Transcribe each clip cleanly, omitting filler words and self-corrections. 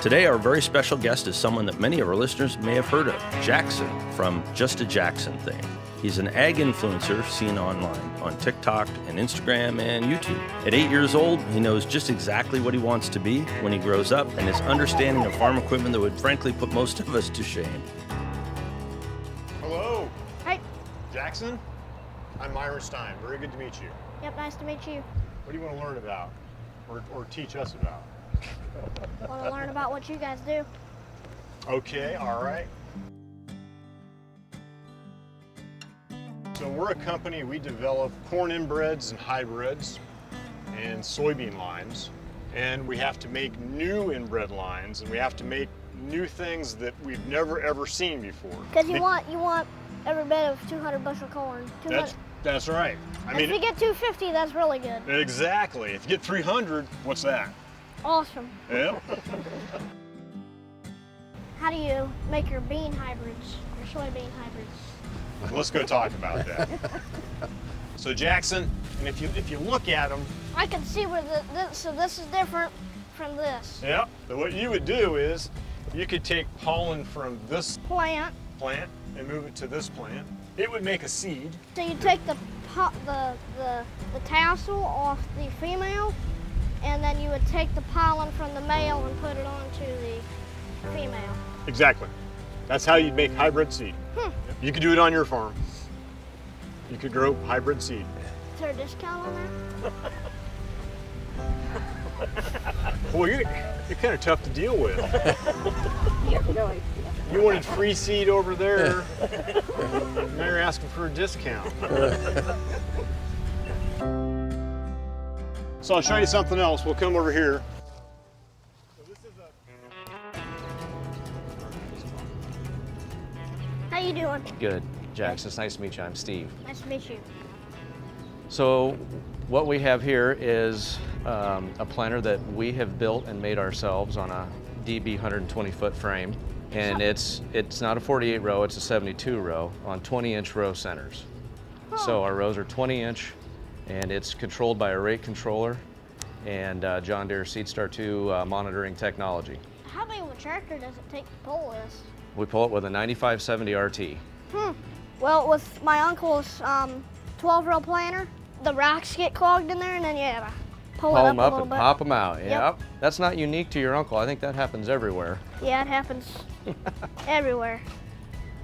Today, our very special guest is someone that many of our listeners may have heard of, Jackson from Just a Jackson Thing. He's an ag influencer seen online on TikTok and Instagram and YouTube. At 8 years old, he knows just exactly what he wants to be when he grows up, and his understanding of farm equipment that would frankly put most of us to shame. Hello. Hi. Jackson? I'm Myron Stine. Very good to meet you. Yep, nice to meet you. What do you want to learn about or teach us about? Want to learn about what you guys do? Okay, all right. So we're a company, we develop corn inbreds and hybrids and soybean lines. And we have to make new inbred lines, and we have to make new things that we've never ever seen before. Because you want every bit of 200 bushel corn. That's right. If you get 250, that's really good. Exactly. If you get 300, what's that? Awesome. Yep. How do you make your bean hybrids, your soybean hybrids? Let's go talk about that. So Jackson, and if you look at them, I can see where so this is different from this. Yep. So what you would do is you could take pollen from this Plant. and move it to this plant. It would make a seed. So you take the tassel off the female, and then you would take the pollen from the male and put it onto the female. Exactly. That's how you'd make hybrid seed. You could do it on your farm. You could grow hybrid seed. Is there a discount on that? Boy, you're kind of tough to deal with. Yeah, really. You wanted free seed over there. Now you're asking for a discount. So I'll show you something else. We'll come over here. How you doing? Good. Jackson, it's nice to meet you. I'm Steve. Nice to meet you. So what we have here is a planter that we have built and made ourselves on a DB 120-foot frame. And it's not a 48 row, it's a 72 row on 20-inch row centers. So our rows are 20-inch, and it's controlled by a rate controller and John Deere SeedStar 2 monitoring technology. How big of a tractor does it take to pull this? We pull it with a 9570 RT. Well, with my uncle's 12-row planter, the rocks get clogged in there, and then you have to pull it up them a up little and bit. pop them out. Yep. Yep. That's not unique to your uncle. I think that happens everywhere. Yeah, it happens everywhere.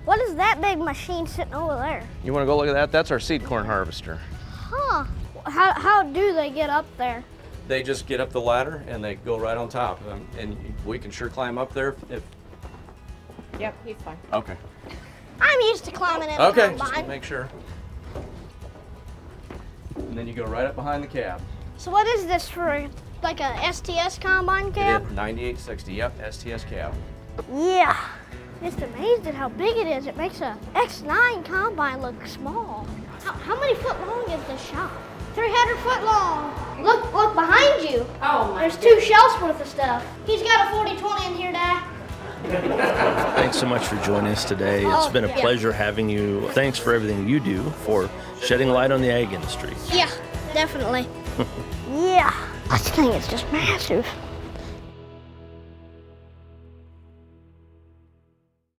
What is that big machine sitting over there? You want to go look at that? That's our seed corn harvester. Huh. How do they get up there? They just get up the ladder and they go right on top. And we can sure climb up there if. Yep, he's fine. Okay. I'm used to climbing in Okay, a just combine. to make sure. And then you go right up behind the cab. So what is this for, like a STS combine cab? It is 9860, yep, STS cab. Yeah. Just amazed at how big it is. It makes a X9 combine look small. How many foot long is this shop? 300 foot long. Look behind you. Oh my There's 2 shelves worth of stuff. He's got a 40-20 in here, Dad. Thanks so much for joining us today. It's been a yeah. pleasure having you. Thanks for everything you do for shedding light on the ag industry. Yeah, definitely. Yeah. This thing is just massive.